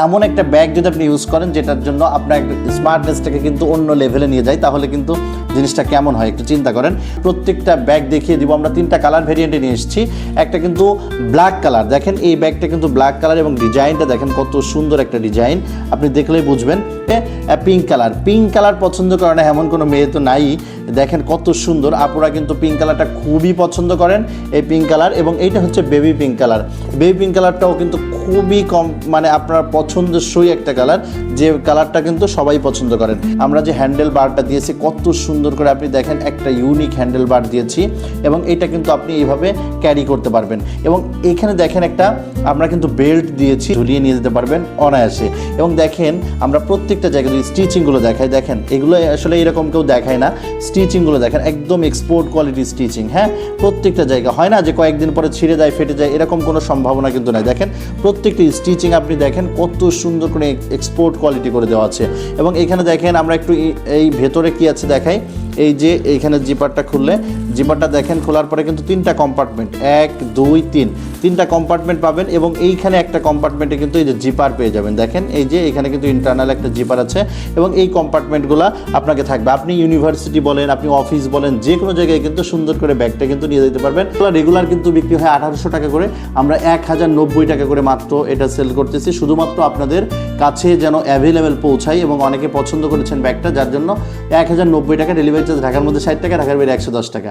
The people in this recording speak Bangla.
এমন একটা ব্যাগ যদি আপনি ইউজ করেন যেটার জন্য আপনার স্মার্টনেসটাকে কিন্তু অন্য লেভেলে নিয়ে যায়, তাহলে কিন্তু জিনিসটা কেমন হয় একটু চিন্তা করেন। প্রত্যেকটা ব্যাগ দেখিয়ে দিব আমরা, 3টা কালার ভেরিয়েন্টে নিয়ে এসেছি। একটা কিন্তু ব্ল্যাক কালার, দেখেন এই ব্যাগটা কিন্তু ব্ল্যাক কালার এবং ডিজাইনটা দেখেন কত সুন্দর একটা ডিজাইন, আপনি দেখলেই বুঝবেন। পিঙ্ক কালার পছন্দ করে না এমন কোনো মেয়ে তো নাই, দেখেন কত সুন্দর। আপুরা কিন্তু পিঙ্ক কালারটা খুবই পছন্দ করেন, এই পিঙ্ক কালার। এবং এইটা হচ্ছে বেবি পিঙ্ক কালারটাও কিন্তু খুবই কম মানে আপনার পছন্দসই একটা কালার, যে কালারটা কিন্তু সবাই পছন্দ করেন। আমরা যে হ্যান্ডেল বারটা দিয়েছি কত সুন্দর করে, আপনি দেখেন একটা ইউনিক হ্যান্ডেল বার দিয়েছি এবং এটা কিন্তু আপনি এইভাবে ক্যারি করতে পারবেন। এবং এখানে দেখেন একটা আমরা কিন্তু বেল্ট দিয়েছি, ঝুলিয়ে নিয়ে যেতে পারবেন অনায়াসে। এবং দেখেন আমরা প্রত্যেকটা জায়গায় যদি স্টিচিংগুলো দেখাই, দেখেন এগুলো আসলে এরকম কেউ দেখায় না, স্টিচিংগুলো দেখেন একদম এক্সপোর্ট কোয়ালিটি স্টিচিং। হ্যাঁ, প্রত্যেকটা জায়গা হয় না যে কয়েকদিন পরে ছিঁড়ে যায় ফেটে যায়, এরকম কোনো সম্ভাবনা কিন্তু নাই। দেখেন প্রত্যেকটি স্টিচিং আপনি দেখেন কত সুন্দর করে এক্সপোর্ট কোয়ালিটি করে দেওয়া আছে। এবং এখানে দেখেন আমরা একটু এই ভেতরে কি আছে দেখাই, এই যে এইখানে জিপারটা খুললে, জিপারটা দেখেন খোলার পরে কিন্তু 3টা কম্পার্টমেন্ট, 1 2 3, 3টা কম্পার্টমেন্ট পাবেন। এবং এইখানে একটা কম্পার্টমেন্টে কিন্তু এই যে জিপার পেয়ে যাবেন, দেখেন এই যে এখানে কিন্তু ইন্টারনাল একটা জিপার আছে এবং এই কম্পার্টমেন্টগুলো আপনাকে থাকবে। আপনি ইউনিভার্সিটি বলেন, আপনি অফিস বলেন, যে কোনো জায়গায় কিন্তু সুন্দর করে ব্যাগটা কিন্তু নিয়ে যেতে পারবেন। রেগুলার কিন্তু বিক্রি হয় 1800 টাকা করে, আমরা 1090 টাকা করে মাত্র এটা সেল করতেছি, শুধুমাত্র আপনাদের কাছে যেন অ্যাভেলেবেল পৌঁছায়। এবং অনেকে পছন্দ করেছেন ব্যাগটা, যার জন্য 1090 টাকা, ডেলিভারি চার্জ ঢাকার মধ্যে 60 টাকা, ঢাকার বাইরে 110 টাকা।